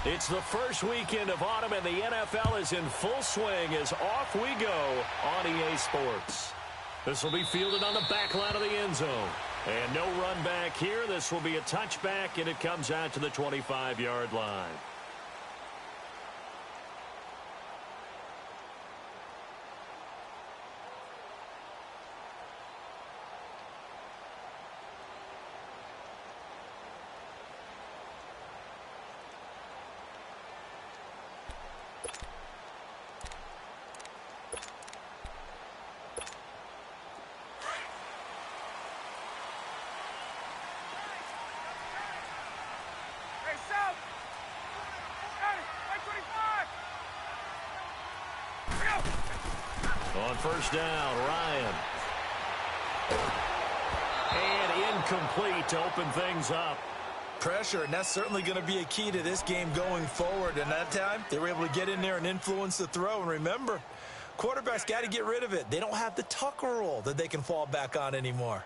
It's the first weekend of autumn, and the NFL is in full swing as off we go on EA Sports. This will be fielded on the back line of the end zone. And no run back here. This will be a touchback, and it comes out to the 25-yard line. On first down, Ryan. And incomplete to open things up. Pressure, and that's certainly going to be a key to this game going forward. And that time, they were able to get in there and influence the throw. And remember, quarterbacks got to get rid of it. They don't have the Tucker rule that they can fall back on anymore.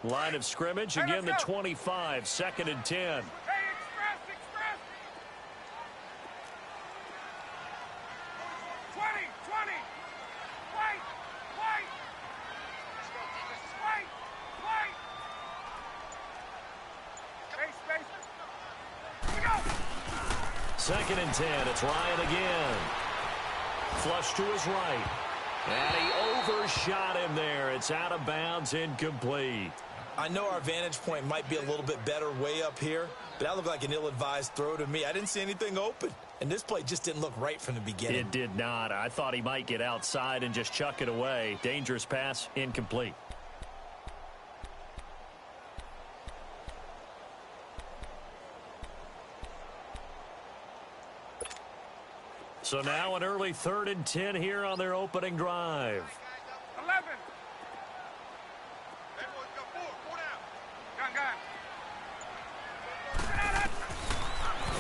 Line of scrimmage, again the 25, 2nd and 10. Hey, express. 20. Wait. Space. Here we go. 2nd and 10, it's Ryan again. Flush to his right. And he overshot him there. It's out of bounds, incomplete. I know our vantage point might be a little bit better way up here, but that looked like an ill-advised throw to me. I didn't see anything open, and this play just didn't look right from the beginning. It did not. I thought he might get outside and just chuck it away. Dangerous pass, incomplete. So now an early 3rd and 10 here on their opening drive. 11. Gun.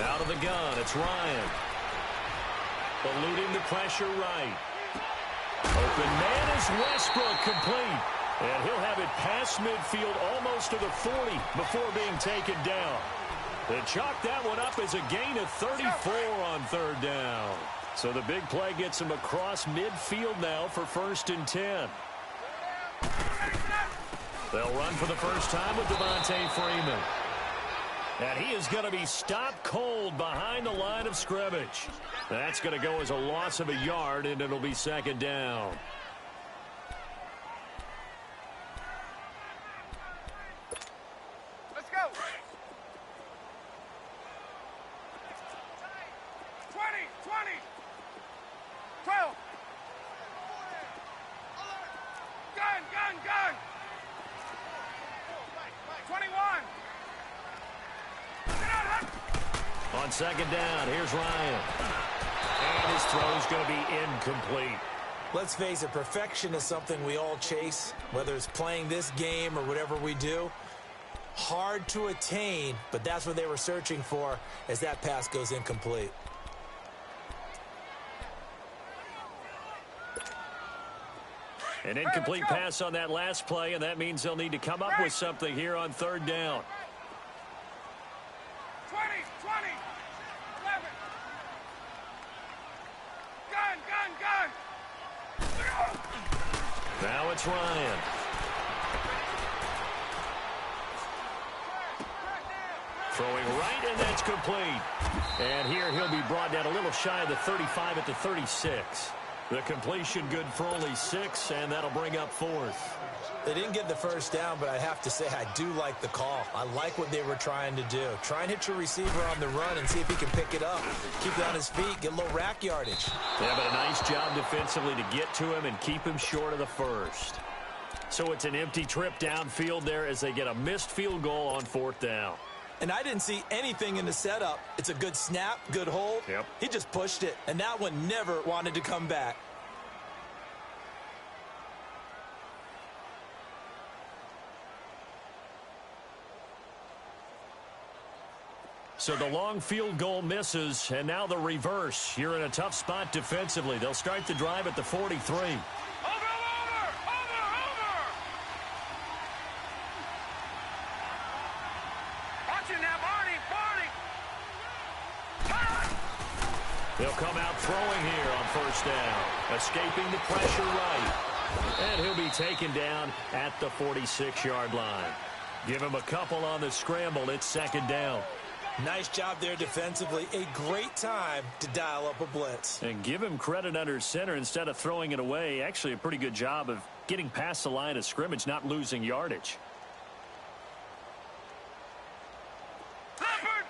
Out of the gun, it's Ryan. Eluding the pressure right. Open man is Westbrook, complete. And he'll have it past midfield almost to the 40 before being taken down. They chalk that one up as a gain of 34 on 3rd down. So the big play gets him across midfield now for 1st and 10. They'll run for the first time with Devontae Freeman. And he is going to be stopped cold behind the line of scrimmage. That's going to go as a loss of a yard, and it'll be 2nd down. Let's go. 20. 12. Gun. 21. On 2nd down, here's Ryan. And his throw's going to be incomplete. Let's face it, perfection is something we all chase, whether it's playing this game or whatever we do. Hard to attain, but that's what they were searching for as that pass goes incomplete. An incomplete pass on that last play, and that means they'll need to come up with something here on 3rd down. 20. 11. Gun. Now it's Ryan. Throwing right, and that's complete. And here he'll be brought down a little shy of the 35 at the 36. The completion good for only 6, and that'll bring up 4th. They didn't get the first down, but I have to say I do like the call. I like what they were trying to do. Try and hit your receiver on the run and see if he can pick it up. Keep it on his feet, get a little rack yardage. Yeah, but a nice job defensively to get to him and keep him short of the first. So it's an empty trip downfield there as they get a missed field goal on 4th down. And I didn't see anything in the setup. It's a good snap, good hold. Yep. He just pushed it, and that one never wanted to come back. So the long field goal misses, and now the reverse. You're in a tough spot defensively. They'll start the drive at the 43. Over! Watch it now, Barney! They'll come out throwing here on first down, escaping the pressure right. And he'll be taken down at the 46-yard line. Give him a couple on the scramble. It's second down. Nice job there defensively. A great time to dial up a blitz. And give him credit under center instead of throwing it away. Actually, a pretty good job of getting past the line of scrimmage, not losing yardage. Leopard!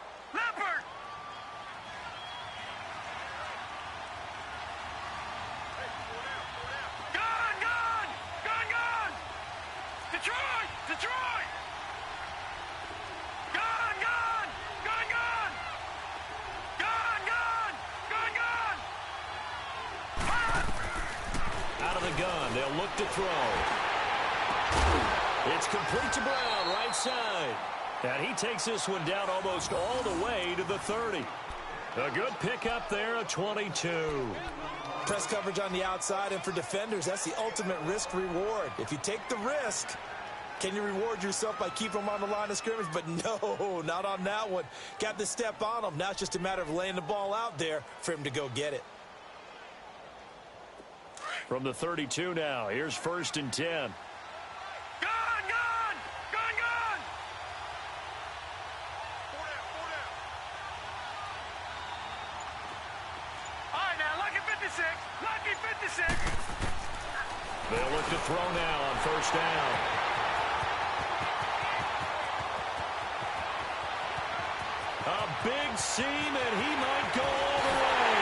Gun! Detroit! Out of the gun, they'll look to throw. It's complete to Brown, right side. And he takes this one down almost all the way to the 30. A good pickup there, a 22. Press coverage on the outside, and for defenders, that's the ultimate risk-reward. If you take the risk, can you reward yourself by keeping them on the line of scrimmage? But no, not on that one. Got the step on him. Now it's just a matter of laying the ball out there for him to go get it. From the 32 now, here's first and 10. Gun! All right, now, lucky 56. They'll look to throw now on first down. A big seam, and he might go all the way.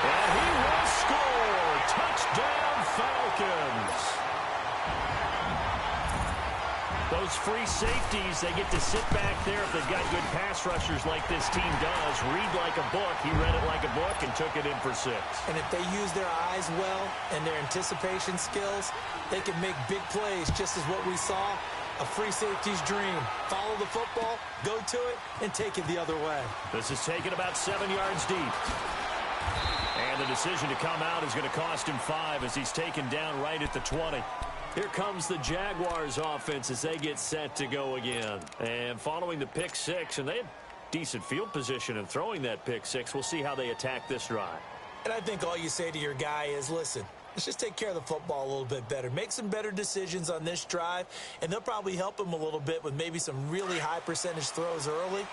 And he will score. Touchdown, Falcons. Those free safeties, they get to sit back there if they've got good pass rushers like this team does. Read like a book. He read it like a book and took it in for 6. And if they use their eyes well and their anticipation skills, they can make big plays, just as what we saw. A free safety's dream. Follow the football, go to it, and take it the other way. This is taken about 7 yards deep. And the decision to come out is going to cost him 5 as he's taken down right at the 20. Here comes the Jaguars offense as they get set to go again. And following the pick 6, and they had decent field position in throwing that pick 6. We'll see how they attack this drive. And I think all you say to your guy is, listen, let's just take care of the football a little bit better. Make some better decisions on this drive, and they'll probably help him a little bit with maybe some really high percentage throws early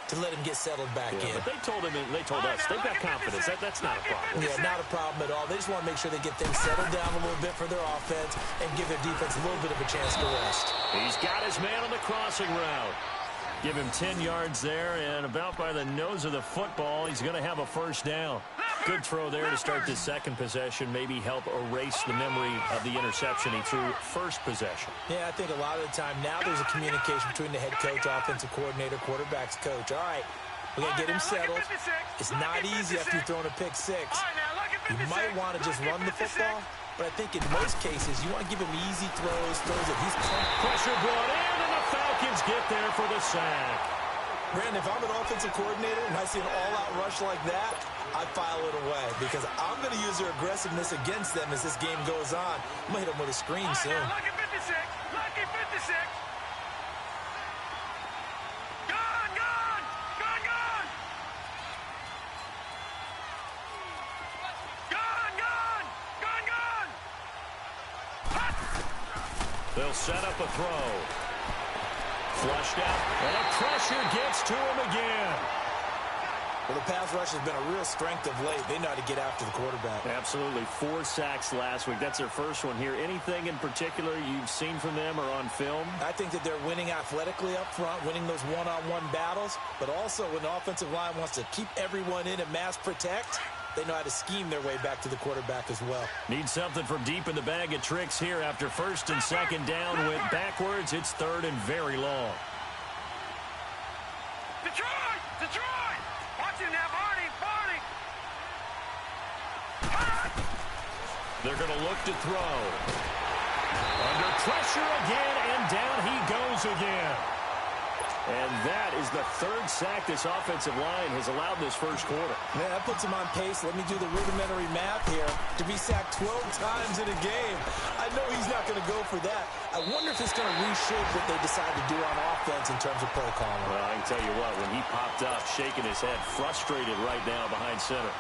to let him get settled back in. But they told him, and they told us, they've got confidence. That's not a problem. Yeah, not a problem at all. They just want to make sure they get things settled down a little bit for their offense and give their defense a little bit of a chance to rest. He's got his man on the crossing route. Give him 10 yards there, and about by the nose of the football, he's going to have a first down. Good throw there to start the second possession, maybe help erase the memory of the interception he threw first possession. Yeah, I think a lot of the time now there's a communication between the head coach, offensive coordinator, quarterback's coach. All right, we got to get him settled. It's not easy after you've thrown a pick 6. You might want to just run the football, but I think in most cases you want to give him easy throws that he's comfortable. Pressure brought in, and the Falcons get there for the sack. Brandon, if I'm an offensive coordinator and I see an all-out rush like that, I file it away because I'm going to use their aggressiveness against them as this game goes on. I'm going to hit them with a screen soon. Lucky 56. Gun! They'll set up a throw. Flushed out, and the pressure gets to him again. Well, the pass rush has been a real strength of late. They know how to get after the quarterback. Absolutely. 4 sacks last week. That's their first one here. Anything in particular you've seen from them or on film? I think that they're winning athletically up front, winning those one-on-one battles, but also when the offensive line wants to keep everyone in and mass protect, they know how to scheme their way back to the quarterback as well. Need something from deep in the bag of tricks here after first and second down. Went backwards. It's third and very long. Detroit! Watch him now, Barney! They're going to look to throw. Under pressure again, and down he goes again. And that is the third sack this offensive line has allowed this first quarter. Man, that puts him on pace. Let me do the rudimentary math here. To be sacked 12 times in a game. I know he's not going to go for that. I wonder if it's going to reshape what they decide to do on offense in terms of play calling. Well, I can tell you what, when he popped up, shaking his head, frustrated right now behind center.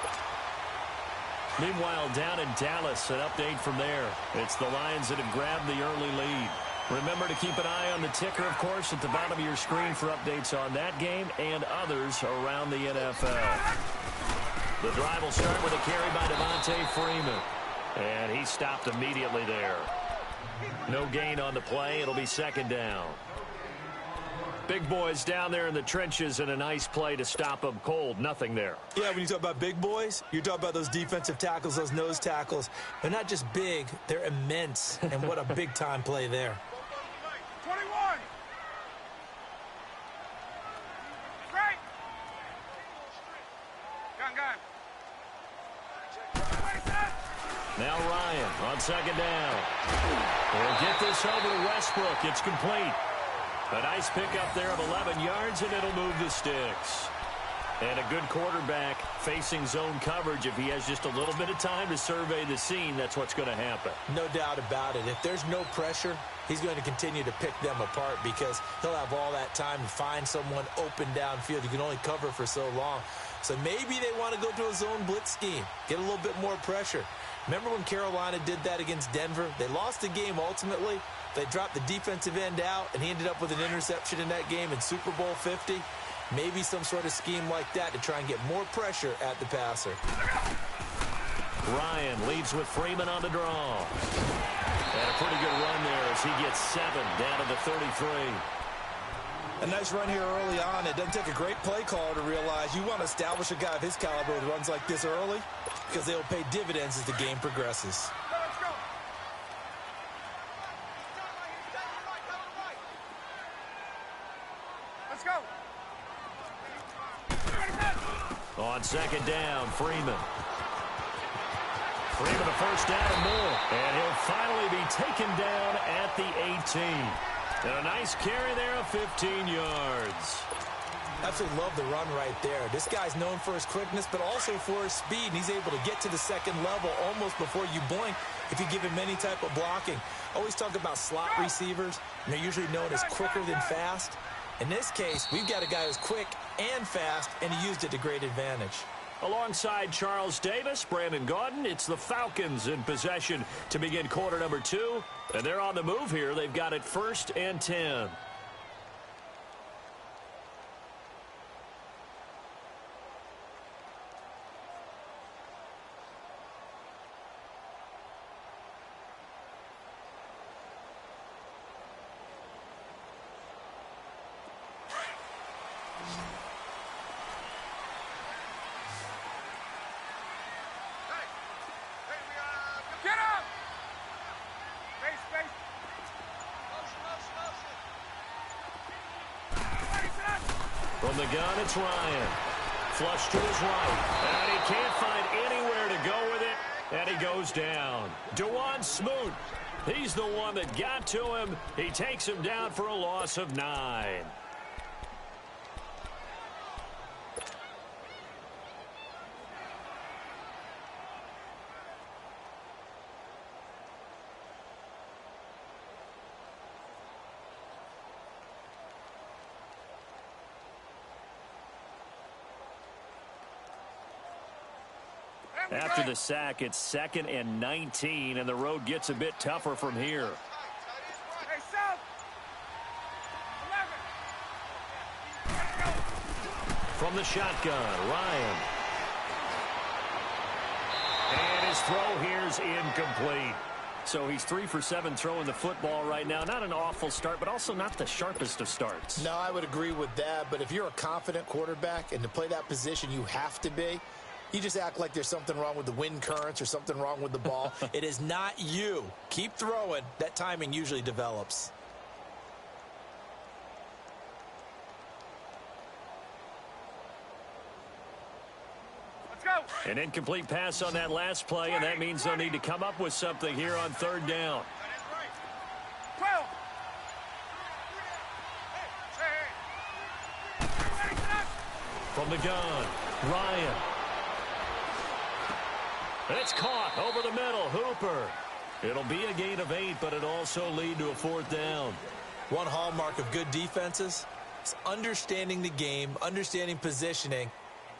Meanwhile, down in Dallas, an update from there. It's the Lions that have grabbed the early lead. Remember to keep an eye on the ticker, of course, at the bottom of your screen for updates on that game and others around the NFL. The drive will start with a carry by Devontae Freeman. And he stopped immediately there. No gain on the play. It'll be second down. Big boys down there in the trenches, and a nice play to stop them cold. Nothing there. Yeah, when you talk about big boys, you're talking about those defensive tackles, those nose tackles. They're not just big, they're immense. And what a big-time play there. 21. Right. Gun. Now Ryan on second down. We'll get this over to Westbrook. It's complete. A nice pickup there of 11 yards, and it'll move the sticks. And a good quarterback facing zone coverage. If he has just a little bit of time to survey the scene, that's what's going to happen. No doubt about it. If there's no pressure, he's going to continue to pick them apart because he'll have all that time to find someone open downfield. You can only cover for so long. So maybe they want to go to a zone blitz scheme, get a little bit more pressure. Remember when Carolina did that against Denver? They lost the game ultimately. They dropped the defensive end out, and he ended up with an interception in that game in Super Bowl 50. Maybe some sort of scheme like that to try and get more pressure at the passer. Ryan leads with Freeman on the draw. And a pretty good run there as he gets 7 down to the 33. A nice run here early on. It doesn't take a great play caller to realize you want to establish a guy of his caliber with runs like this early because they'll pay dividends as the game progresses. Let's go. On second down, Freeman. Freeman a first down and more. And he'll finally be taken down at the 18. And a nice carry there of 15 yards. Absolutely love the run right there. This guy's known for his quickness, but also for his speed. And he's able to get to the second level almost before you blink if you give him any type of blocking. Always talk about slot receivers, and they're usually known as quicker than fast. In this case, we've got a guy who's quick and fast, and he used it to great advantage. Alongside Charles Davis, Brandon Gaudin, it's the Falcons in possession to begin quarter number 2. And they're on the move here. They've got it 1st and 10. Get up! Space. From the gun, it's Ryan. Flush to his right. And he can't find anywhere to go with it. And he goes down. DeJuan Smoot. He's the one that got to him. He takes him down for a loss of 9. After the sack, it's 2nd and 19, and the road gets a bit tougher from here. Hey, South. 11. From the shotgun, Ryan. And his throw here's incomplete. So he's 3 for 7 throwing the football right now. Not an awful start, but also not the sharpest of starts. No, I would agree with that, but if you're a confident quarterback and to play that position you have to be, you just act like there's something wrong with the wind currents or something wrong with the ball. It is not you. Keep throwing. That timing usually develops. Let's go. An incomplete pass on that last play, and that means they'll need to come up with something here on 3rd down. 12. From the gun, Ryan. It's caught over the middle, Hooper. It'll be a gain of 8, but it'll also lead to a 4th down. One hallmark of good defenses is understanding the game, understanding positioning,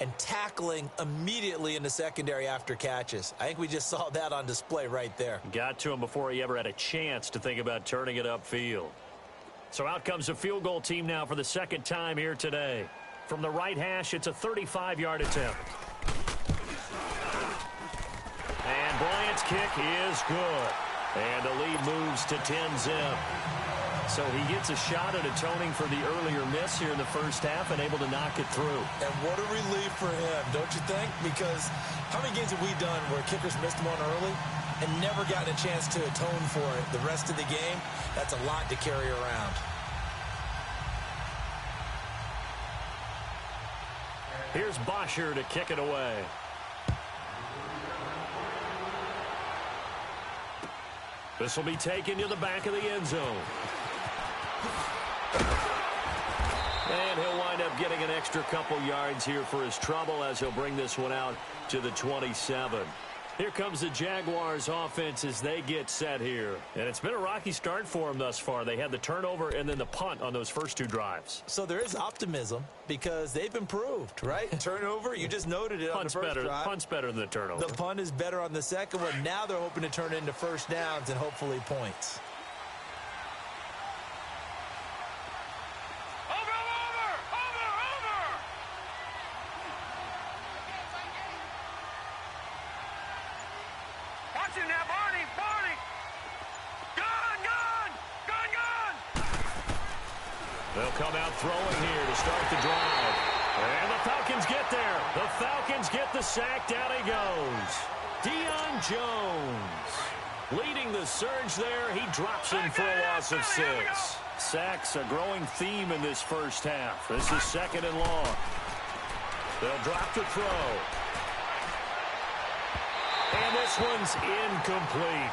and tackling immediately in the secondary after catches. I think we just saw that on display right there. Got to him before he ever had a chance to think about turning it upfield. So out comes the field goal team now for the 2nd time here today. From the right hash, it's a 35-yard attempt. And Bryant's kick is good. And the lead moves to 10-zip. So he gets a shot at atoning for the earlier miss here in the first half and able to knock it through. And what a relief for him, don't you think? Because how many games have we done where kickers missed one early and never gotten a chance to atone for it the rest of the game? That's a lot to carry around. Here's Bosher to kick it away. This will be taken to the back of the end zone. And he'll wind up getting an extra couple yards here for his trouble as he'll bring this one out to the 27. Here comes the Jaguars offense as they get set here. And it's been a rocky start for them thus far. They had the turnover and then the punt on those first 2 drives. So there is optimism because they've improved, right? Turnover, you just noted it on the first drive. Punt's better than the turnover. The punt is better on the second one. Now they're hoping to turn it into first downs and hopefully points. They'll come out throwing here to start the drive. And the Falcons get there. The Falcons get the sack. Down he goes. Deion Jones leading the surge there. He drops in for a loss of 6. Sacks a growing theme in this first half. This is 2nd and long. They'll drop to throw. And this one's incomplete.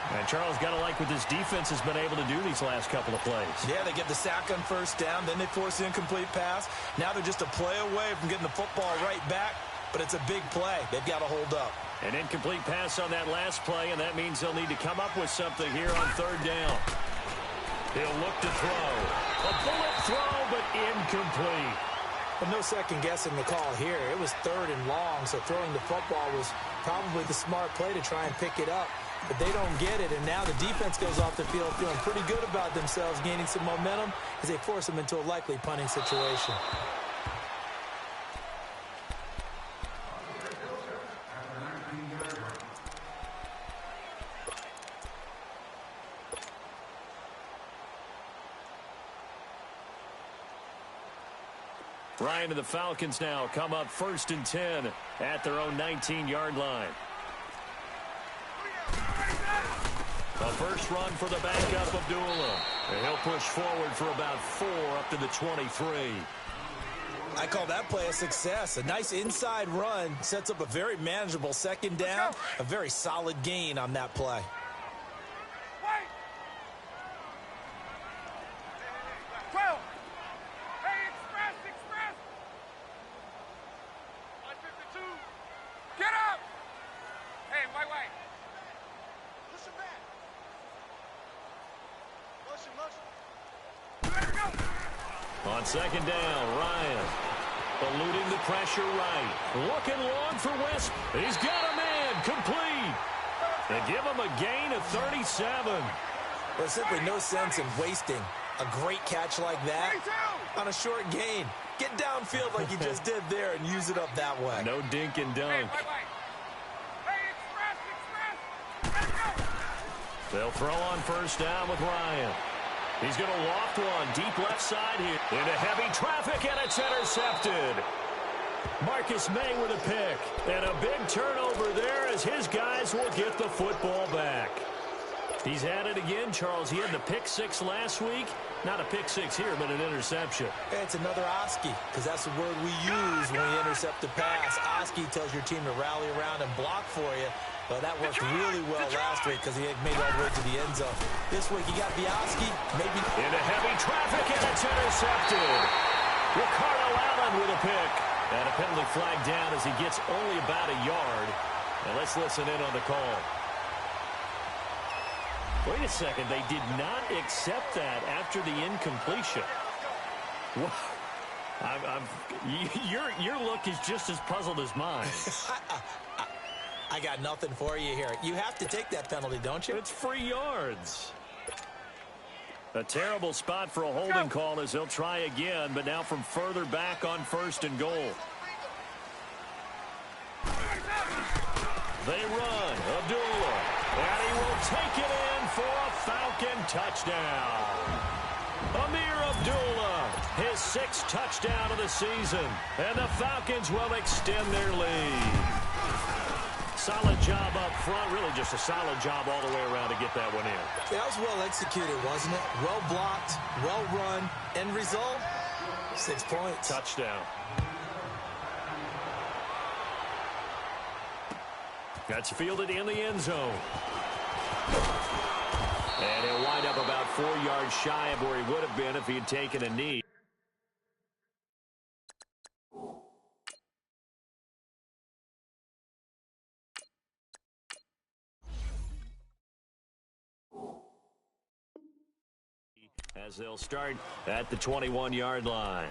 And Charles, got to like what this defense has been able to do these last couple of plays. Yeah, they get the sack on first down, then they force the incomplete pass. Now they're just a play away from getting the football right back, but it's a big play. They've got to hold up. An incomplete pass on that last play, and that means they'll need to come up with something here on 3rd down. He'll look to throw. A bullet throw, but incomplete. But no second guessing the call here. It was 3rd and long, so throwing the football was probably the smart play to try and pick it up. But they don't get it, and now the defense goes off the field feeling pretty good about themselves, gaining some momentum as they force them into a likely punting situation. Ryan and the Falcons now come up 1st and 10 at their own 19-yard line. A first run for the backup, Abdullah. And he'll push forward for about 4 up to the 23. I call that play a success. A nice inside run sets up a very manageable 2nd down. A very solid gain on that play. On 2nd down, Ryan eluding the pressure right. Looking long for West. He's got a man complete. They give him a gain of 37. There's simply no sense in wasting a great catch like that on a short gain. Get downfield like you just did there and use it up that way. No dink and dunk. They'll throw on first down with Ryan. He's going to loft one deep left side here. Into heavy traffic, and it's intercepted. Marcus May with a pick. And a big turnover there as his guys will get the football back. He's had it again, Charles. He had the pick 6 last week. Not a pick 6 here, but an interception. It's another Oski, because that's the word we use when we intercept a pass. Oski tells your team to rally around and block for you. Well, that worked really well last week because he had made it all the way to the end zone. This week, he got Bioski, maybe. Into heavy traffic, and it's intercepted. Ricardo Allen with a pick. And a penalty flag down as he gets only about a yard. And let's listen in on the call. Wait a second. They did not accept that after the incompletion. Your look is just as puzzled as mine. I got nothing for you here. You have to take that penalty, don't you? It's free yards. A terrible spot for a holding call as he'll try again, but now from further back on 1st and goal. They run. Abdullah. And he will take it in for a Falcon touchdown. Amir Abdullah, his 6th touchdown of the season. And the Falcons will extend their lead. Solid job up front. Really just a solid job all the way around to get that one in. That was well executed, wasn't it? Well blocked, well run. End result, 6 points. Touchdown. That's fielded in the end zone. And he'll wind up about 4 yards shy of where he would have been if he had taken a knee. As they'll start at the 21-yard line.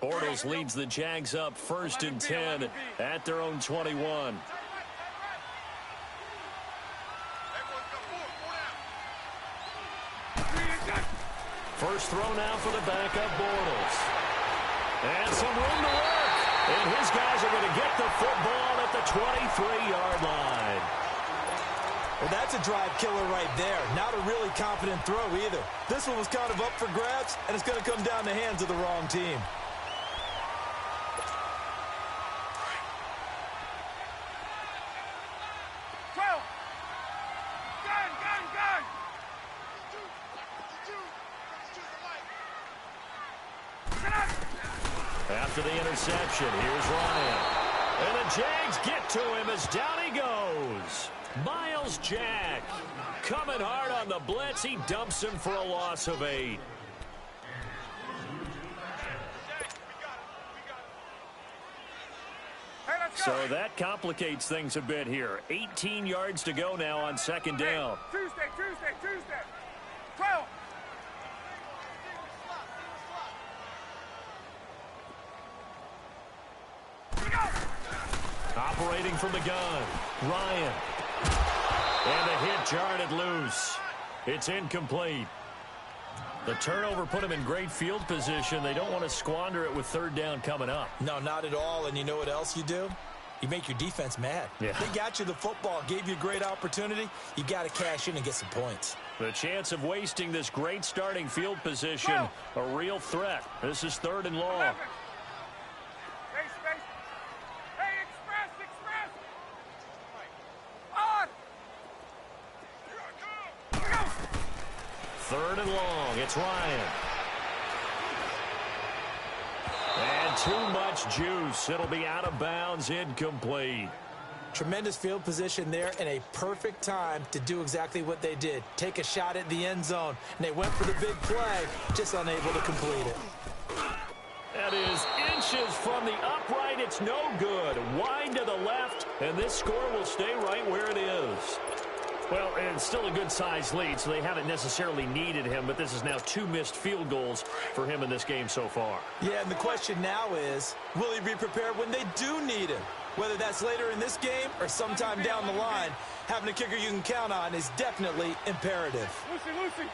Bortles leads the Jags up 1st and 10 at their own 21. First throw now for the backup Bortles. And some room to work. And his guys are going to get the football at the 23-yard line. Well, that's a drive killer right there. Not a really confident throw either. This one was kind of up for grabs, and it's going to come down the hands of the wrong team. After the interception, here's Ryan. And the Jags get to him as down he goes. Miles Jack coming hard on the blitz. He dumps him for a loss of 8. So that complicates things a bit here. 18 yards to go now on 2nd down. Tuesday. 12. Operating from the gun, Ryan. And the hit jarred it loose. It's incomplete. The turnover put him in great field position. They don't want to squander it with 3rd down coming up. No, not at all. And you know what else you do? You make your defense mad. Yeah. They got you the football, gave you a great opportunity. You got to cash in and get some points. The chance of wasting this great starting field position, a real threat. This is 3rd and long. 11. Space. Hey, express. On. 3rd and long. It's Ryan. And too much juice. It'll be out of bounds, incomplete. Tremendous field position there and a perfect time to do exactly what they did. Take a shot at the end zone. And they went for the big play, just unable to complete it. That is inches from the upright. It's no good. Wide to the left, and this score will stay right where it is. Well, and still a good-sized lead, so they haven't necessarily needed him, but this is now 2 missed field goals for him in this game so far. Yeah, and the question now is, will he be prepared when they do need him? Whether that's later in this game or sometime down the line, having a kicker you can count on is definitely imperative. Lucy.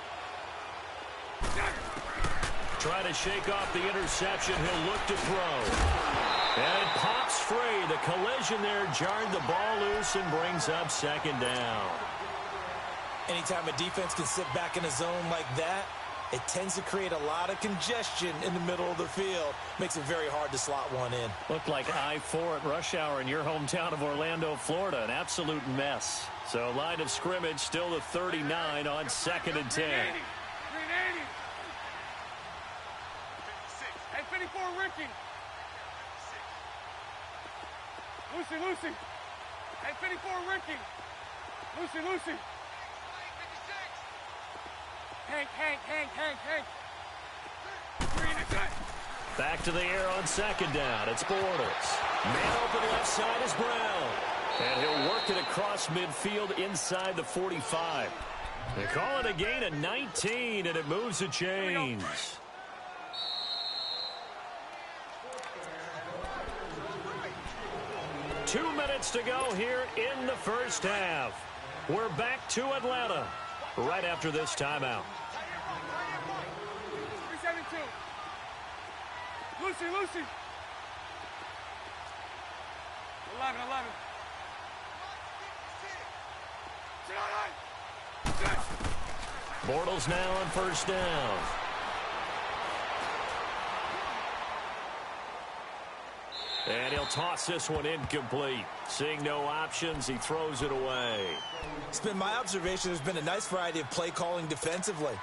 Try to shake off the interception. He'll look to throw. And it pops free. The collision there jarred the ball loose and brings up 2nd down. Anytime a defense can sit back in a zone like that, it tends to create a lot of congestion in the middle of the field. Makes it very hard to slot one in. Looked like I-4 at rush hour in your hometown of Orlando, Florida. An absolute mess. So line of scrimmage still the 39 on 2nd and 10. 380. Hey, 54, Ricky. Lucy. Hey, 54, Ricky. Lucy. Hank. Green is good. Back to the air on second down. It's Bortles. Man open left side is Brown. And he'll work it across midfield inside the 45. They call it a gain of 19, and it moves the chains. Two minutes to go here in the first half. We're back to Atlanta right after this timeout. 372. Lucy. 11. Bortles now on first down. And he'll toss this one incomplete. Seeing no options, he throws it away. It's been my observation there's been a nice variety of play calling defensively.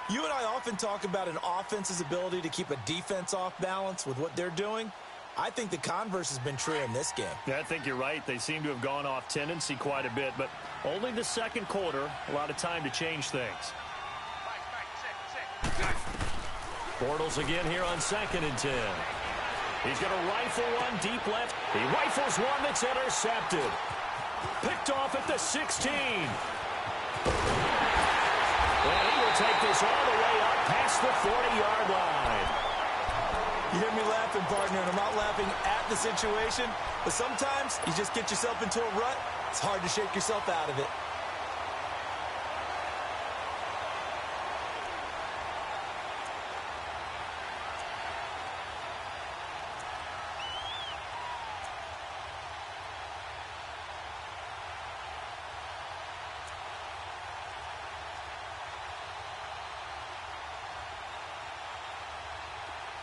You and I often talk about an offense's ability to keep a defense off balance with what they're doing. I think the converse has been true in this game. Yeah, I think you're right. They seem to have gone off tendency quite a bit, but only the second quarter, a lot of time to change things. Bortles again here on 2nd and 10. He's going to rifle one deep left. He rifles one that's intercepted. Picked off at the 16. And he will take this all the way up past the 40-yard line. You hear me laughing, partner, and I'm not laughing at the situation, but sometimes you just get yourself into a rut. It's hard to shake yourself out of it.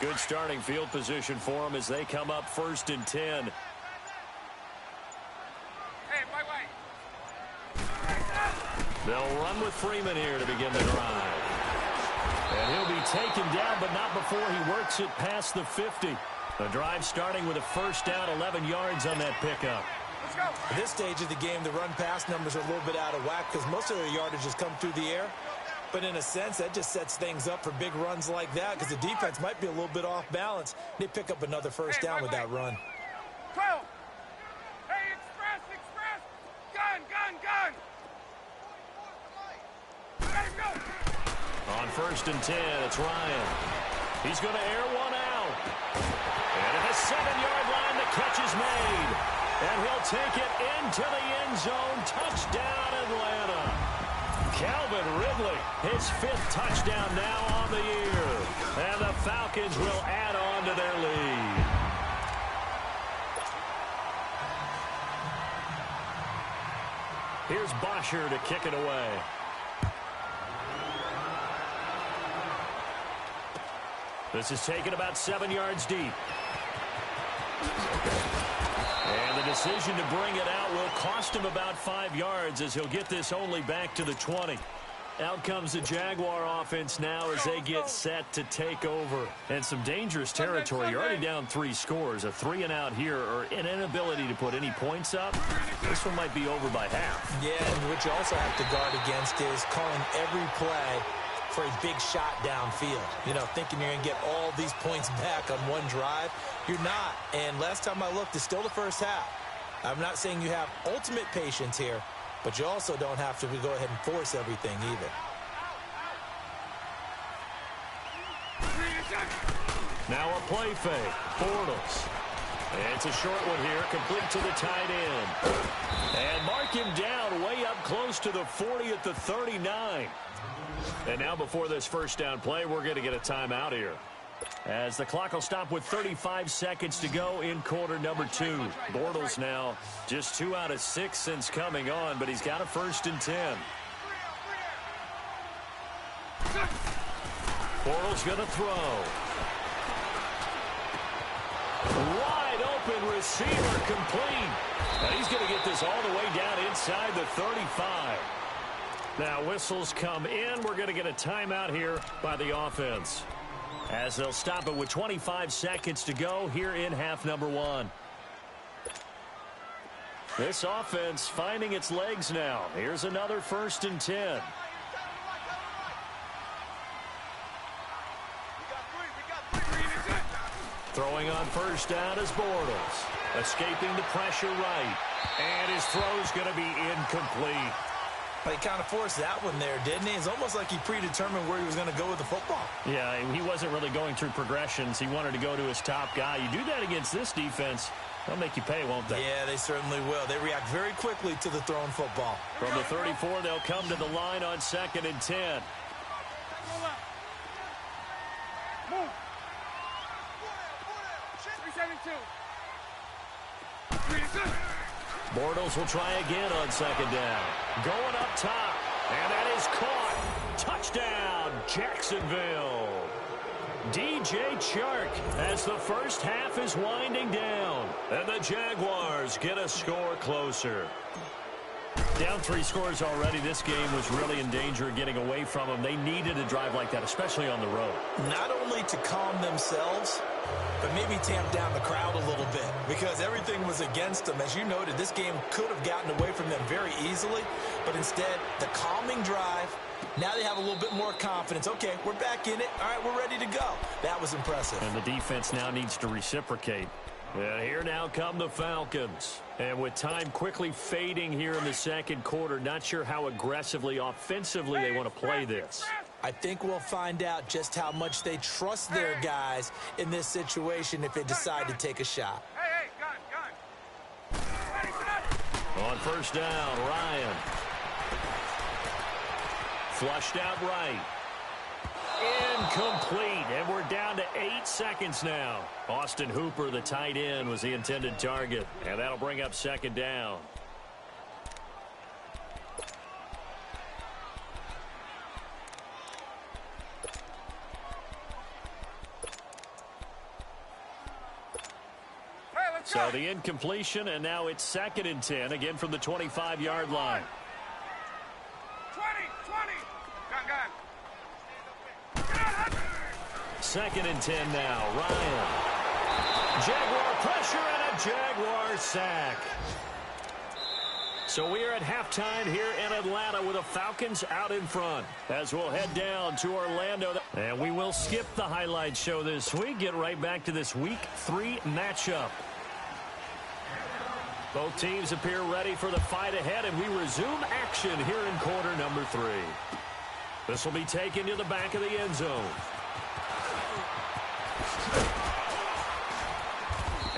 Good starting field position for them as they come up 1st and 10. Hey, my way. They'll run with Freeman here to begin the drive. And he'll be taken down, but not before he works it past the 50. The drive starting with a first down, 11 yards on that pickup. Let's go. At this stage of the game, the run-pass numbers are a little bit out of whack because most of their yardage has come through the air. But in a sense, that just sets things up for big runs like that because the defense might be a little bit off balance. They pick up another first down with that run. 12. Hey, express. Gun. Hey, go. On 1st and 10, it's Ryan. He's going to air one out. And at the 7-yard line, the catch is made. And he'll take it into the end zone. Touchdown, Atlanta. Calvin Ridley, his 5th touchdown now on the year. And the Falcons will add on to their lead. Here's Bosher to kick it away. This is taken about 7 yards deep. And the decision to bring it out will cost him about 5 yards as he'll get this only back to the 20. Out comes the Jaguar offense now as they get set to take over. And some dangerous territory. You're already down 3 scores. A 3-and-out here or an inability to put any points up. This one might be over by half. Yeah, and what you also have to guard against is calling every play for a big shot downfield. You know, thinking you're going to get all these points back on one drive. You're not. And last time I looked, it's still the first half. I'm not saying you have ultimate patience here, but you also don't have to go ahead and force everything either. Now a play fake. Bortles. And it's a short one here, complete to the tight end. And mark him down way up close to the 40 at the 39. And now before this first down play, we're going to get a timeout here. As the clock will stop with 35 seconds to go in quarter number 2. Bortles now just 2 out of 6 since coming on, but he's got a 1st and 10. Bortles going to throw. Wide open receiver complete. And he's going to get this all the way down inside the 35. Now whistles come in. We're going to get a timeout here by the offense, as they'll stop it with 25 seconds to go here in half number 1. This offense finding its legs now. Here's another 1st and 10. Throwing on 1st down is Bortles. Escaping the pressure right. And his throw's going to be incomplete. But he kind of forced that one there, didn't he? It's almost like he predetermined where he was going to go with the football. Yeah, he wasn't really going through progressions. He wanted to go to his top guy. You do that against this defense, they'll make you pay, won't they? Yeah, they certainly will. They react very quickly to the thrown football. From the 34, they'll come to the line on 2nd and 10. Move. 372. Bortles will try again on 2nd down. Going up top. And that is caught. Touchdown, Jacksonville. DJ Chark as the first half is winding down. And the Jaguars get a score closer. Down 3 scores already. This game was really in danger of getting away from them. They needed a drive like that, especially on the road. Not only to calm themselves, but maybe tamp down the crowd a little bit because everything was against them. As you noted, this game could have gotten away from them very easily, but instead, the calming drive, now they have a little bit more confidence. Okay, we're back in it. All right, we're ready to go. That was impressive. And the defense now needs to reciprocate. And here now come the Falcons. And with time quickly fading here in the 2nd quarter, not sure how aggressively, offensively they want to play this. I think we'll find out just how much they trust their guys in this situation if they decide to take a shot. Hey, gun. On 1st down, Ryan. Flushed out right. Incomplete, and we're down to 8 seconds now. Austin Hooper, the tight end, was the intended target, and that'll bring up 2nd down. Hey, let's So go. the incompletion, and now it's 2nd and 10, again from the 25-yard line. 20. Gun. 2nd and 10 now. Ryan. Jaguar pressure and a Jaguar sack. So we are at halftime here in Atlanta with the Falcons out in front as we'll head down to Orlando. And we will skip the highlight show this week. Get right back to this Week 3 matchup. Both teams appear ready for the fight ahead, and we resume action here in quarter number 3. This will be taken to the back of the end zone.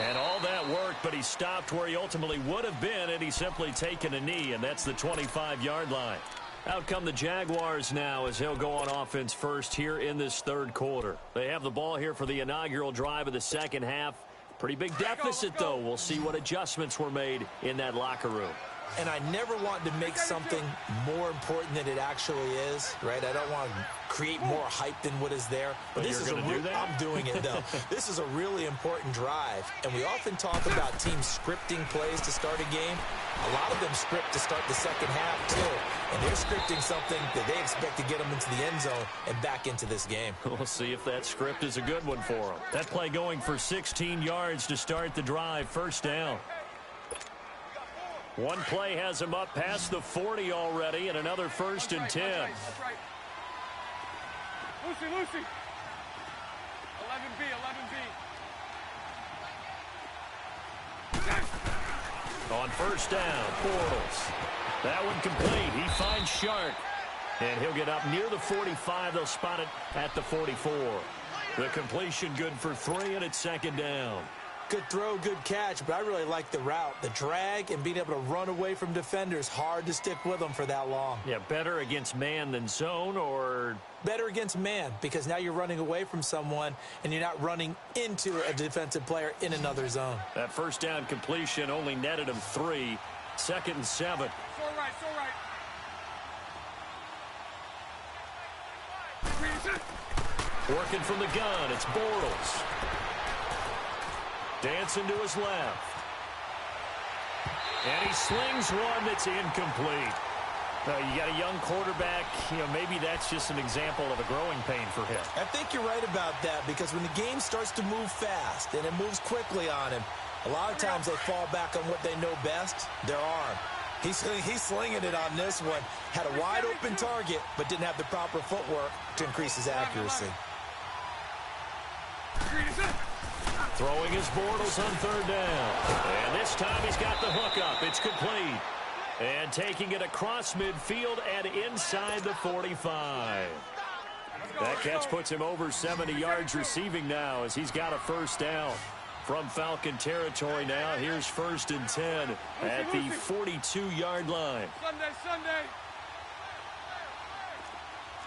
And all that work, but he stopped where he ultimately would have been, and he's simply taken a knee, and that's the 25-yard line. Out come the Jaguars now as he'll go on offense first here in this 3rd quarter. They have the ball here for the inaugural drive of the 2nd half. Pretty big deficit, though. We'll see what adjustments were made in that locker room. And I never want to make something more important than it actually is, right? I don't want to create more hype than what is there. But this is I'm doing it, though. This is a really important drive. And we often talk about teams scripting plays to start a game. A lot of them script to start the 2nd half, too. And they're scripting something that they expect to get them into the end zone and back into this game. We'll see if that script is a good one for them. That play going for 16 yards to start the drive. 1st down. One play has him up past the 40 already, and another 1st and 10. That's right. Lucy. 11B. On 1st down, Bortles. That one complete. He finds Shark. And he'll get up near the 45. They'll spot it at the 44. The completion good for 3, and it's 2nd down. Good throw, good catch, but I really like the route. The drag and being able to run away from defenders, hard to stick with them for that long. Yeah, better against man than zone, or? Better against man, because now you're running away from someone and you're not running into a defensive player in another zone. That 1st down completion only netted him 3. 2nd and 7. So right. Working from the gun, it's Bortles. Dancing to his left. And he slings one that's incomplete. You got a young quarterback, maybe that's just an example of a growing pain for him. I think you're right about that, because when the game starts to move fast and it moves quickly on him, A lot of times they fall back on what they know best, their arm. He's slinging it on this one. Had a wide open target, but didn't have the proper footwork to increase his accuracy. Throwing his Bortles on third down. And this time he's got the hook up. It's complete. And taking it across midfield and inside the 45. That catch puts him over 70 yards receiving now as he's got a first down. From Falcon territory now, here's 1st and 10 at the 42-yard line. Sunday.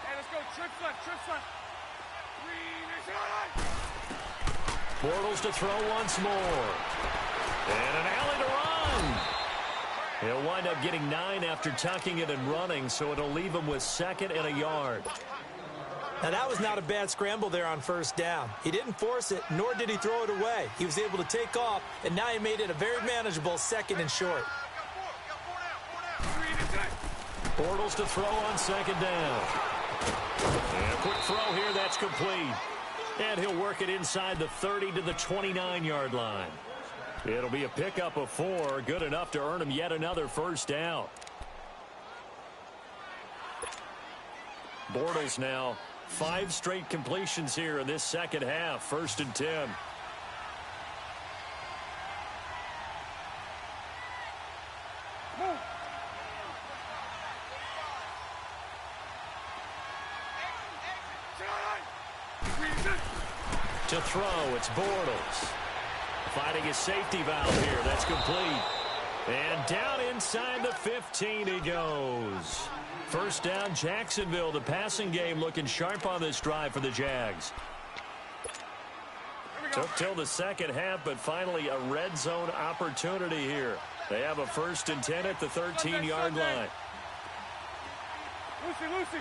Hey, let's go. Trip front. Bortles to throw once more. And an alley to run. He'll wind up getting 9 after tucking it and running, so it'll leave him with 2nd and a yard. Now, that was not a bad scramble there on first down. He didn't force it, nor did he throw it away. He was able to take off, and now he made it a very manageable 2nd and short. Bortles to throw on 2nd down. And a quick throw here, that's complete. And he'll work it inside the 30 to the 29-yard line. It'll be a pickup of 4, good enough to earn him yet another first down. Bortles now 5 straight completions here in this second half. 1st and 10. To throw, it's Bortles. Finding his safety valve here. That's complete. And down inside the 15 he goes. First down, Jacksonville. The passing game looking sharp on this drive for the Jags. Took till the second half, but finally a red zone opportunity here. They have a 1st and 10 at the 13-yard line. Lucy.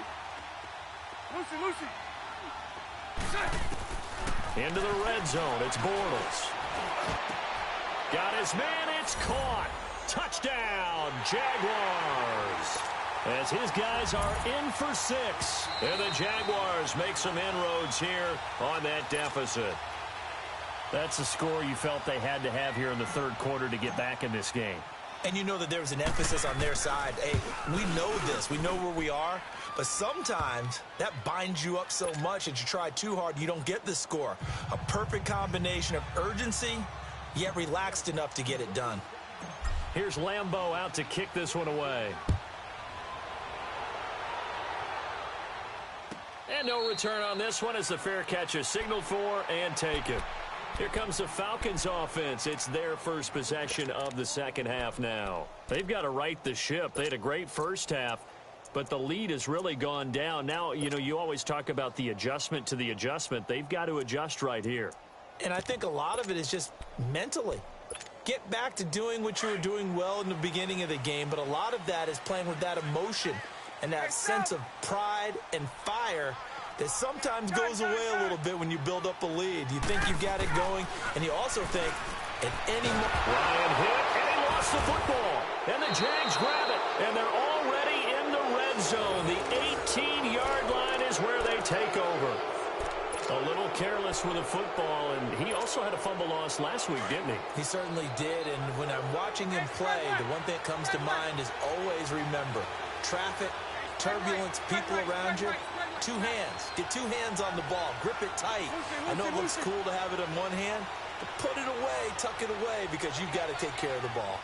Into the red zone, it's Bortles. Got his man, it's caught. Touchdown, Jaguars. As his guys are in for 6. And the Jaguars make some inroads here on that deficit. That's a score you felt they had to have here in the 3rd quarter to get back in this game. And you know that there was an emphasis on their side. Hey, we know this. We know where we are. But sometimes that binds you up so much that you try too hard, you don't get the score. A perfect combination of urgency, yet relaxed enough to get it done. Here's Lambeau out to kick this one away. And no return on this one as the fair catch is signaled for and taken. Here comes the Falcons offense. It's their first possession of the second half now. They've got to right the ship. They had a great first half, but the lead has really gone down. Now, you know, you always talk about the adjustment to the adjustment. They've got to adjust right here. And I think a lot of it is just mentally. Get back to doing what you were doing well in the beginning of the game, but a lot of that is playing with that emotion and that sense of pride and fire that sometimes goes away a little bit when you build up a lead. You think you've got it going, and you also think at any moment. Ryan hit, and he lost the football. And the Jags grab it, and they're already in the red zone. The 18-yard line is where they take over. A little careless with the football, and he also had a fumble loss last week, didn't he? He certainly did, and when I'm watching him play, the one thing that comes to mind is always remember, traffic, turbulence, people around you, 2 hands. Get 2 hands on the ball. Grip it tight. I know it looks cool to have it in one hand, but put it away, tuck it away, because you've got to take care of the ball.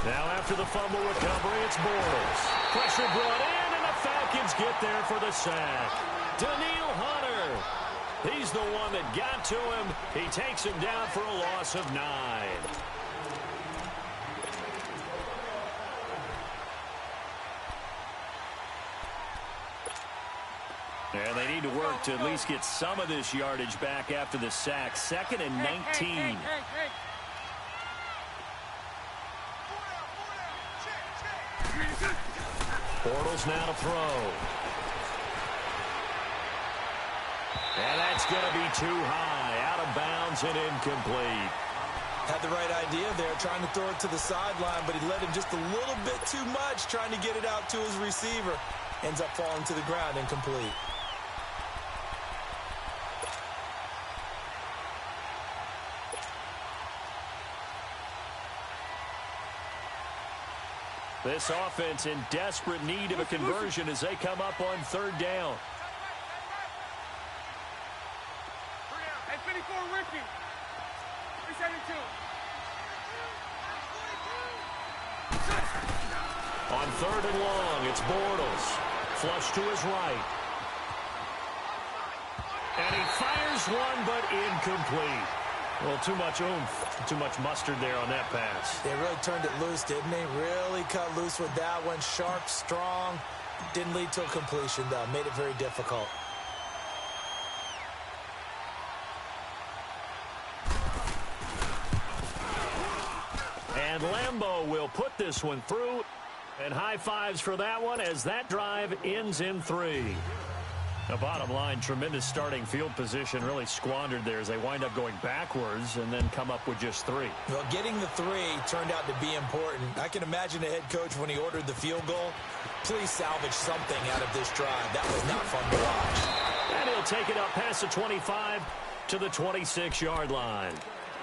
Now after the fumble recovery, it's Bortles. Pressure brought in, and the Falcons get there for the sack. Daniil Hunter. He's the one that got to him. He takes him down for a loss of 9. And they need to work to at least get some of this yardage back after the sack. 2nd and 19. Bortles now to throw. And that's going to be too high. Out of bounds and incomplete. Had the right idea there, trying to throw it to the sideline, but he let him just a little bit too much, trying to get it out to his receiver. Ends up falling to the ground, incomplete. This offense in desperate need of a conversion as they come up on third down. Hey, 54, Ricky. 372. On third and long, it's Bortles. Flush to his right. And he fires one, but incomplete. Well, too much oomph, too much mustard there on that pass. They really turned it loose, didn't they? Really cut loose with that one. Sharp, strong. Didn't lead to a completion, though. Made it very difficult. And Lambeau will put this one through. And high fives for that one as that drive ends in 3. The bottom line, tremendous starting field position, really squandered there as they wind up going backwards and then come up with just 3. Well, getting the 3 turned out to be important. I can imagine the head coach when he ordered the field goal. Please salvage something out of this drive. That was not fun to watch. And he'll take it up past the 25 to the 26-yard line.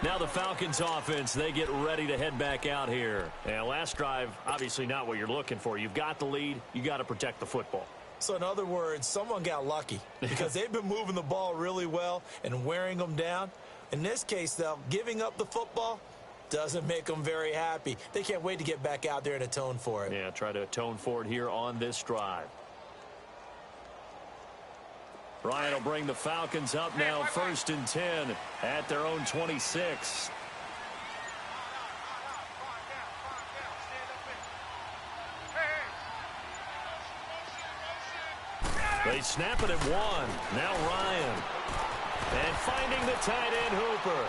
Now the Falcons offense, they get ready to head back out here. And last drive, obviously not what you're looking for. You've got the lead. You got to protect the football. So in other words, someone got lucky because they've been moving the ball really well and wearing them down. In this case, though, giving up the football doesn't make them very happy. They can't wait to get back out there and atone for it. Yeah, try to atone for it here on this drive. Ryan will bring the Falcons up now, 1st and 10 at their own 26. They snap it at 1. Now Ryan. And finding the tight end Hooper.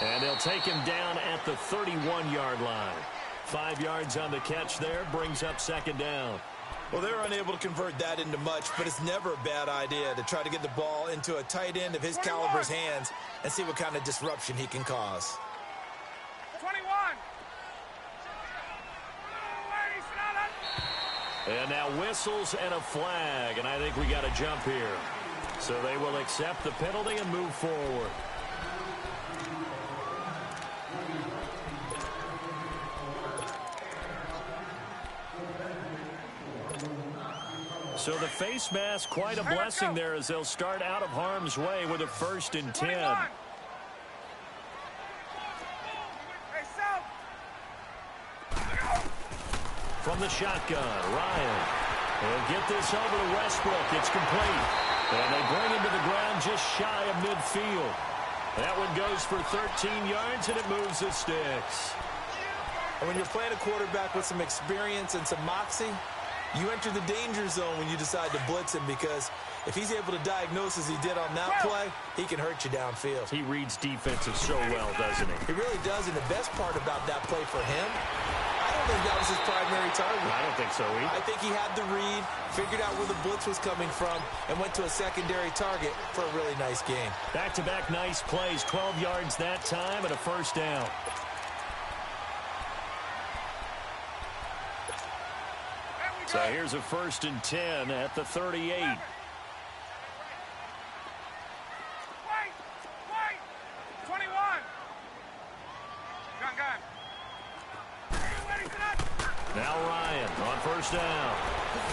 And they'll take him down at the 31-yard line. 5 yards on the catch there, brings up 2nd down. Well, they're unable to convert that into much, but it's never a bad idea to try to get the ball into a tight end of his caliber's hands and see what kind of disruption he can cause. 21. And now whistles and a flag, and I think we got a jump here. So they will accept the penalty and move forward. So the face mask, quite a blessing there as they'll start out of harm's way with a 1st and 10. From the shotgun, Ryan will get this over to Westbrook. It's complete. And they bring him to the ground just shy of midfield. That one goes for 13 yards, and it moves the sticks. And when you're playing a quarterback with some experience and some moxie, you enter the danger zone when you decide to blitz him, because if he's able to diagnose as he did on that play, he can hurt you downfield. He reads defensive so well, doesn't he? He really does, and the best part about that play for him, I don't think that was his primary target. I don't think so either. I think he had the read, figured out where the blitz was coming from, and went to a secondary target for a really nice game. Back-to-back nice plays, 12 yards that time and a 1st down. So here's a 1st and 10 at the 38. Wait! 21! Gun. Now Ryan on 1st down.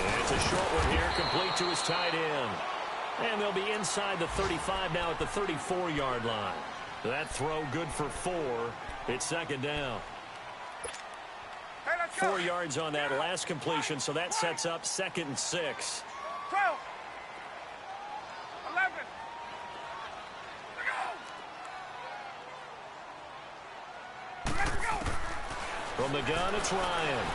And it's a short one here, complete to his tight end. And they'll be inside the 35 now at the 34-yard line. That throw good for 4. It's 2nd down. 4 yards on that last completion, so that sets up 2nd and 6. 12. 11. From the gun, it's Ryan.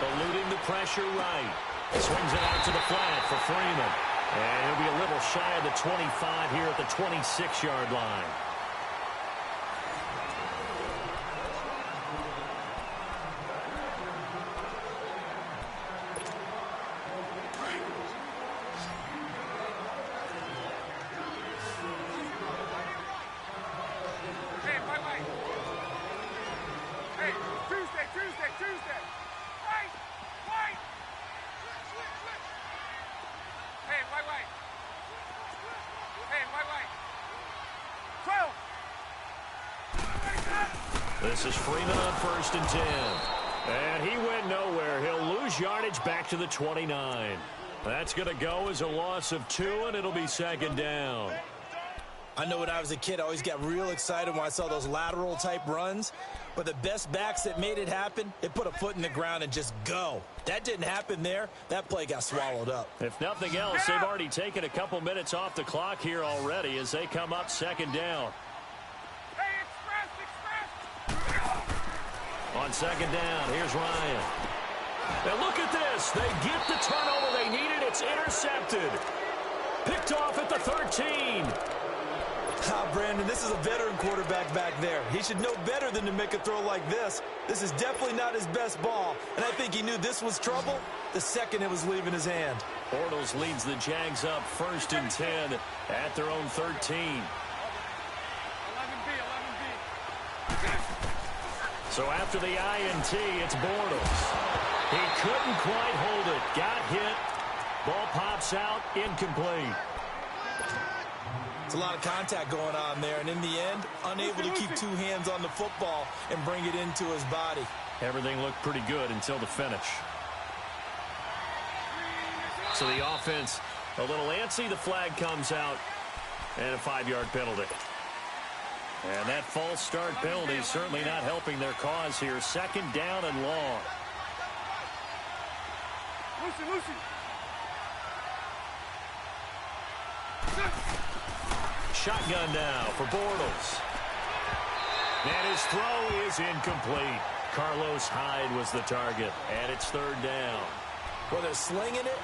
Eluding the pressure right. Swings it out to the flat for Freeman. And he'll be a little shy of the 25 here at the 26-yard line. Tuesday. Wait. Hey, wait. Hey, 12. This is Freeman on 1st and 10. And he went nowhere. He'll lose yardage back to the 29. That's going to go as a loss of 2, and it'll be second down. I know when I was a kid, I always got real excited when I saw those lateral-type runs. But the best backs that made it happen, they put a foot in the ground and just go. That didn't happen there. That play got swallowed up. If nothing else, they've already taken a couple minutes off the clock here already as they come up second down. On second down, here's Ryan. Now look at this. They get the turnover they needed. It's intercepted. Picked off at the 13. Brandon, this is a veteran quarterback back there. He should know better than to make a throw like this. This is definitely not his best ball, and I think he knew this was trouble the second it was leaving his hand. Bortles leads the Jags up 1st and 10 at their own 13. 11B. So after the INT, it's Bortles. He couldn't quite hold it. Got hit. Ball pops out. Incomplete. It's a lot of contact going on there, and in the end, unable to keep 2 hands on the football and bring it into his body. Everything looked pretty good until the finish. So the offense a little antsy. The flag comes out, and a 5-yard penalty. And that false start penalty is certainly not helping their cause here. Second down and long. Lucy. Shotgun now for Bortles. And his throw is incomplete. Carlos Hyde was the target, and it's 3rd down. Well, they're slinging it,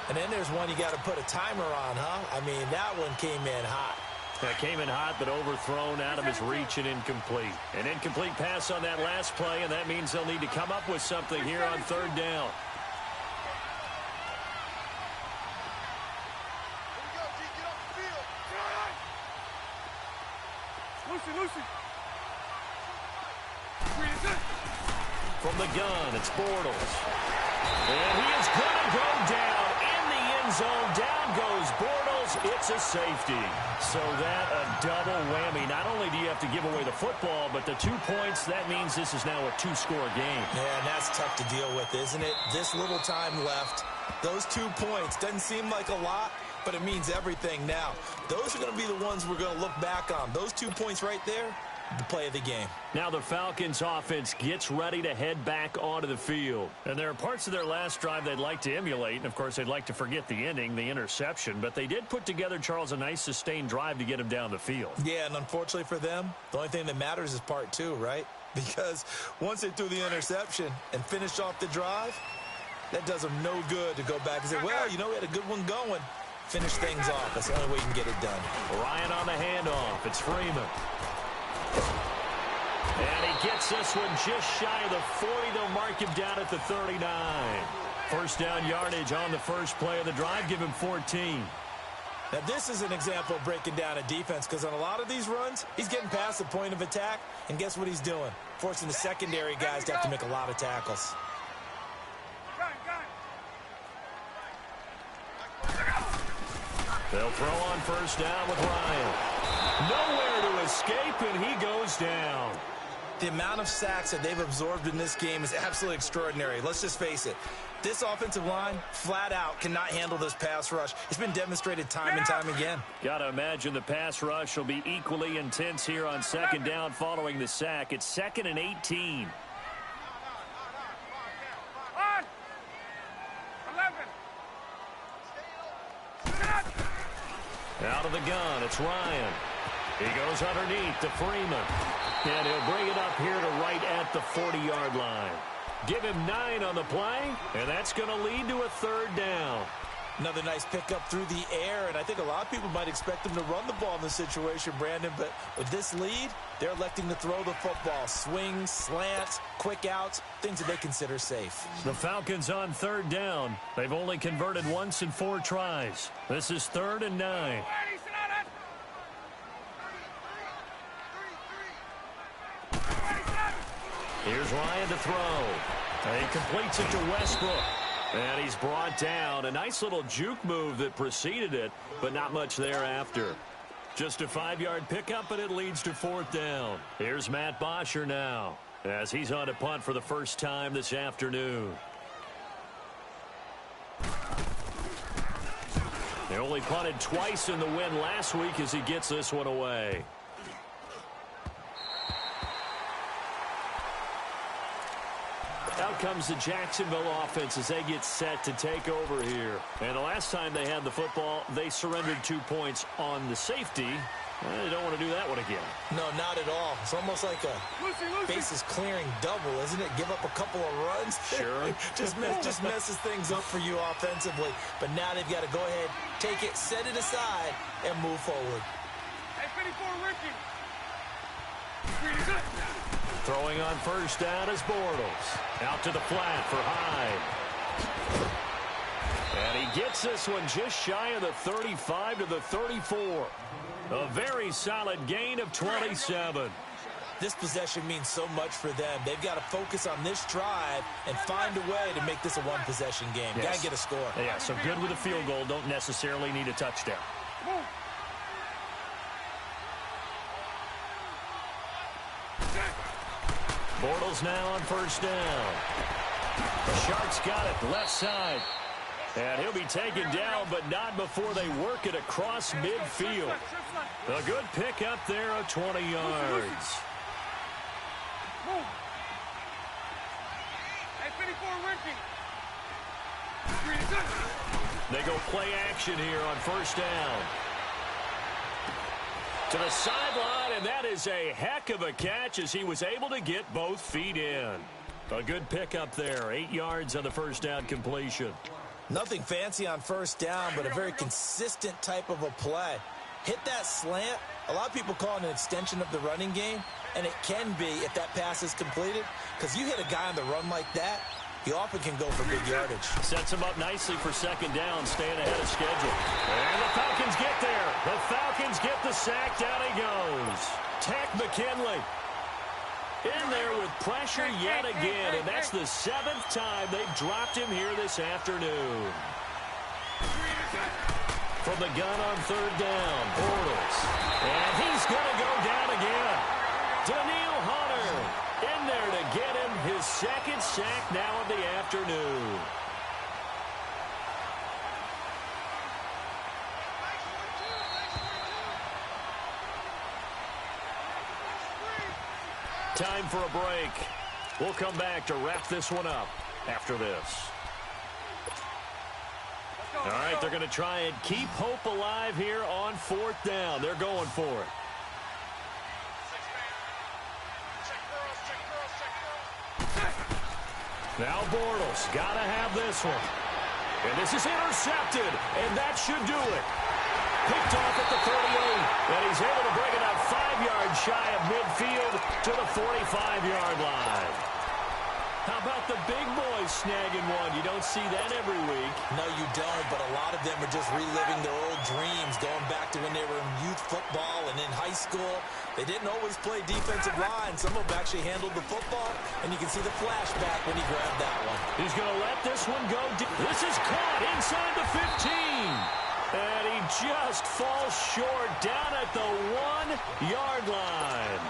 and then there's one you got to put a timer on, huh? I mean, that one came in hot. That came in hot, but overthrown out of his reach and incomplete. An incomplete pass on that last play, and that means they'll need to come up with something here on 3rd down. Lucy. From the gun, it's Bortles. And he is going to go down in the end zone. Down goes Bortles. It's a safety. So that a double whammy. Not only do you have to give away the football, but the 2 points, that means this is now a 2-score game. Yeah, and that's tough to deal with, isn't it? This little time left. Those 2 points doesn't seem like a lot, but it means everything now. Those are going to be the ones we're going to look back on. Those 2 points right there, the play of the game. Now the Falcons offense gets ready to head back onto the field. And there are parts of their last drive they'd like to emulate. And, of course, they'd like to forget the ending, the interception. But they did put together, Charles, a nice sustained drive to get him down the field. Yeah, and unfortunately for them, the only thing that matters is part 2, right? Because once they threw the interception and finished off the drive, that does them no good to go back and say, well, you know, we had a good one going. Finish things off. That's the only way you can get it done. Ryan on the handoff. It's Freeman. And he gets this one just shy of the 40. They'll mark him down at the 39. First down yardage on the first play of the drive. Give him 14. Now, this is an example of breaking down a defense because on a lot of these runs, he's getting past the point of attack, and guess what he's doing? Forcing the secondary guys to have to make a lot of tackles. They'll throw on first down with Ryan. Nowhere to escape, and he goes down. The amount of sacks that they've absorbed in this game is absolutely extraordinary. Let's just face it. This offensive line, flat out, cannot handle this pass rush. It's been demonstrated time and time again. Got to imagine the pass rush will be equally intense here on second down following the sack. It's 2nd and 18. On. 11. Out of the gun, it's Ryan. He goes underneath to Freeman. And he'll bring it up here to right at the 40-yard line. Give him 9 on the play, and that's going to lead to a 3rd down. Another nice pickup through the air, and I think a lot of people might expect them to run the ball in this situation, Brandon, but with this lead, they're electing to throw the football. Swings, slants, quick outs, things that they consider safe. The Falcons on 3rd down. They've only converted once in 4 tries. This is 3rd and 9. Here's Ryan to throw. He completes it to Westbrook. And he's brought down. A nice little juke move that preceded it, but not much thereafter. Just a 5-yard pickup, and it leads to 4th down. Here's Matt Bosher now. as he's on to punt for the first time this afternoon. They only punted twice in the win last week as he gets this one away. Out comes the Jacksonville offense as they get set to take over here. And the last time they had the football, they surrendered 2 points on the safety. They don't want to do that one again. No, not at all. It's almost like a bases clearing double, isn't it? Give up a couple of runs. Sure. just messes things up for you offensively. But now they've got to go ahead, take it, set it aside, and move forward. Hey, 54 Ricky. Throwing on first down is Bortles. Out to the flat for Hyde. And he gets this one just shy of the 35 to the 34. A very solid gain of 27. This possession means so much for them. They've got to focus on this drive and find a way to make this a one-possession game. Yes. Got to get a score. Yeah, so good with a field goal. Don't necessarily need a touchdown. Bortles now on first down. The Sharks got it left side. And he'll be taken down, but not before they work it across midfield. A good pickup there of 20 yards. Hey, 54 Ricky. They go play action here on first down. To the sideline, and that is a heck of a catch as he was able to get both feet in. A good pickup there, 8 yards on the first down completion. Nothing fancy on first down, but a very consistent type of a play. Hit that slant. A lot of people call it an extension of the running game, and it can be if that pass is completed, because you hit a guy on the run like that, he often can go for big yardage. Sets him up nicely for second down, staying ahead of schedule. And the Falcons get there. The Falcons get the sack. Down he goes. Tech McKinley in there with pressure yet again, and that's the 7th time they've dropped him here this afternoon. From the gun on third down, Bortles. And he's going to go down again. Daniil Hunter in there to get him his second sack now of the afternoon. Time for a break. We'll come back to wrap this one up after this. All right, they're going to try and keep hope alive here on fourth down. They're going for it. Now Bortles got to have this one. And this is intercepted, and that should do it. Picked off at the 38, and he's able to bring it up 5 yards shy of midfield to the 45-yard line. How about the big boys snagging one? You don't see that every week. No, you don't, but a lot of them are just reliving their old dreams, going back to when they were in youth football and in high school. They didn't always play defensive line. Some of them actually handled the football, and you can see the flashback when he grabbed that one. He's going to let this one go. This is caught inside the 15. And he just falls short down at the 1-yard line.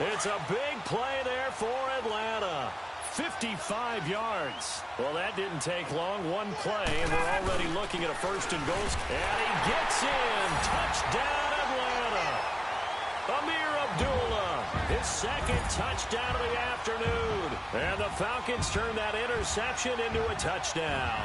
It's a big play there for Atlanta. 55 yards. Well, that didn't take long. One play, and we're already looking at a first and goal. And he gets in. Touchdown, Atlanta. Amir Abdullah, his second touchdown of the afternoon. And the Falcons turn that interception into a touchdown.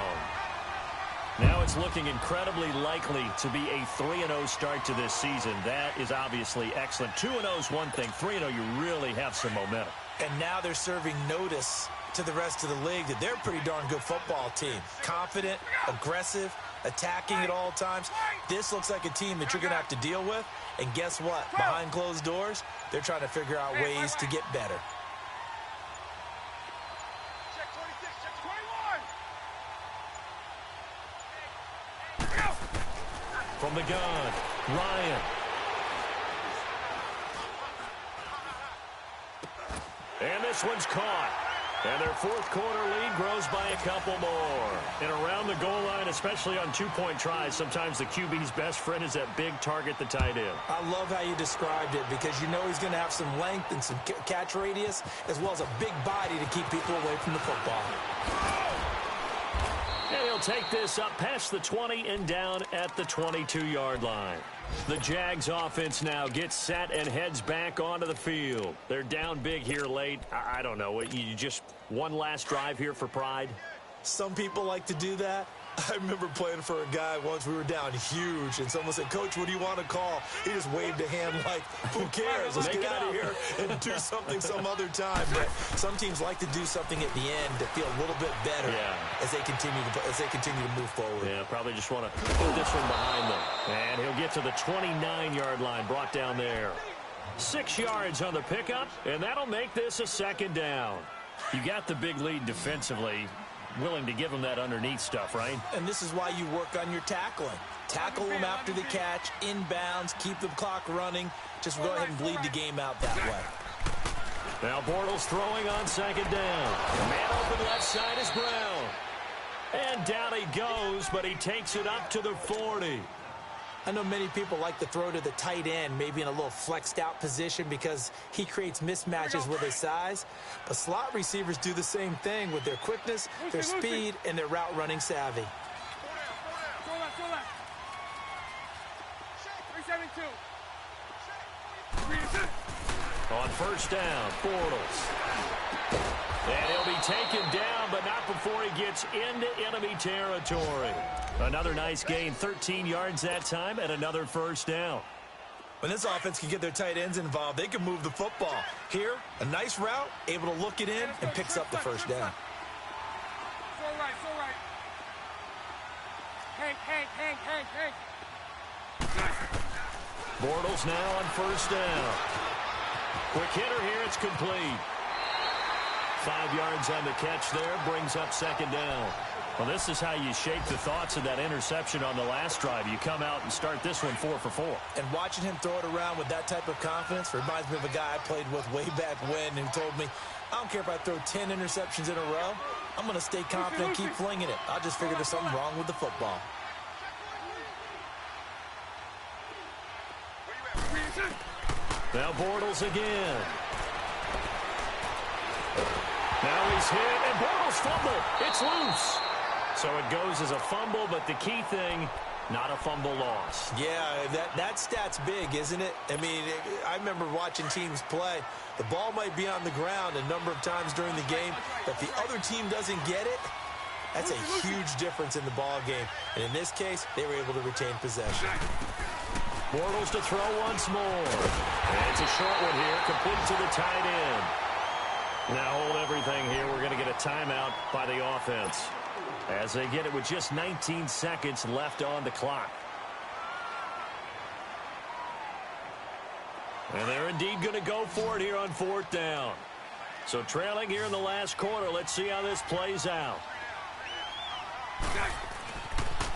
Now it's looking incredibly likely to be a 3-0 start to this season. That is obviously excellent. 2-0 is one thing. 3-0, you really have some momentum. And now they're serving notice to the rest of the league that they're a pretty darn good football team. Confident, aggressive, attacking at all times. This looks like a team that you're going to have to deal with. And guess what? Behind closed doors, they're trying to figure out ways to get better. Check 26, check 21. From the gun, Ryan. And this one's caught. And their fourth quarter lead grows by a couple more. And around the goal line, especially on two-point tries, sometimes the QB's best friend is that big target, the tight end. I love how you described it because you know he's going to have some length and some catch radius as well as a big body to keep people away from the football. And he'll take this up past the 20 and down at the 22-yard line. The Jags offense now gets set and heads back onto the field. They're down big here late. I don't know. You just one last drive here for pride? Some people like to do that. I remember playing for a guy once. We were down huge, and someone said, "Coach, what do you want to call?" He just waved a hand like, "Who cares? Let's get out of here and do something some other time." But some teams like to do something at the end to feel a little bit better as they continue to move forward. Yeah, probably just want to put this one behind them. And he'll get to the 29-yard line, brought down there. 6 yards on the pickup, and that'll make this a second down. You got the big lead defensively. Willing to give them that underneath stuff, right? And this is why you work on your tackling. Tackle them after the catch, inbounds, keep the clock running. Just go ahead and bleed the game out that way. Now Bortles throwing on second down. Man open left side is Brown. And down he goes, but he takes it up to the 40. I know many people like to throw to the tight end, maybe in a little flexed out position because he creates mismatches with his size. But slot receivers do the same thing with their quickness, their speed, and their route running savvy. On first down, Bortles. And he'll be taken down, but not before he gets into enemy territory. Another nice gain, 13 yards that time, and another first down. When this offense can get their tight ends involved, they can move the football. Here, a nice route, able to look it in, and picks up the first down. It's all right. Hank. Bortles now on first down. Quick hitter here, it's complete. 5 yards on the catch there, brings up second down. Well, this is how you shape the thoughts of that interception on the last drive. You come out and start this one 4 for 4. And watching him throw it around with that type of confidence reminds me of a guy I played with way back when who told me, I don't care if I throw 10 interceptions in a row. I'm going to stay confident and keep flinging it. I'll just figure there's something wrong with the football. Now Bortles again. Now he's hit, and Bortles fumble. It's loose. So it goes as a fumble, but the key thing, not a fumble loss. Yeah, that stat's big, isn't it? I mean, I remember watching teams play. The ball might be on the ground a number of times during the game, but the other team doesn't get it. That's a huge difference in the ball game. And in this case, they were able to retain possession. Bortles to throw once more. And it's a short one here, complete to the tight end. Now hold everything here. We're going to get a timeout by the offense as they get it with just 19 seconds left on the clock. And they're indeed going to go for it here on fourth down. So trailing here in the last quarter. Let's see how this plays out.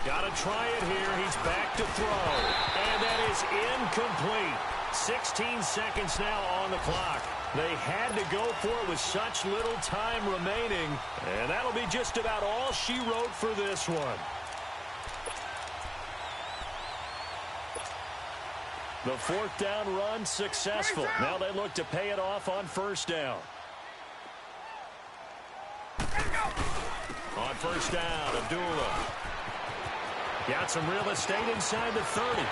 Got to try it here. He's back to throw. And that is incomplete. 16 seconds now on the clock. They had to go for it with such little time remaining. And that'll be just about all she wrote for this one. The fourth down run successful. Now they look to pay it off on first down. On first down, Abdullah. Got some real estate inside the 30.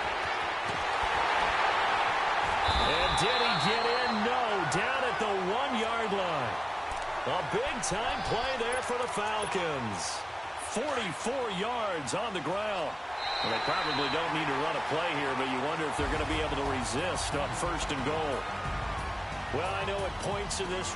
And did he get in? No, down at the 1-yard line. A big-time play there for the Falcons. 44 yards on the ground. Well, they probably don't need to run a play here, but you wonder if they're going to be able to resist on first and goal. Well, I know at points in this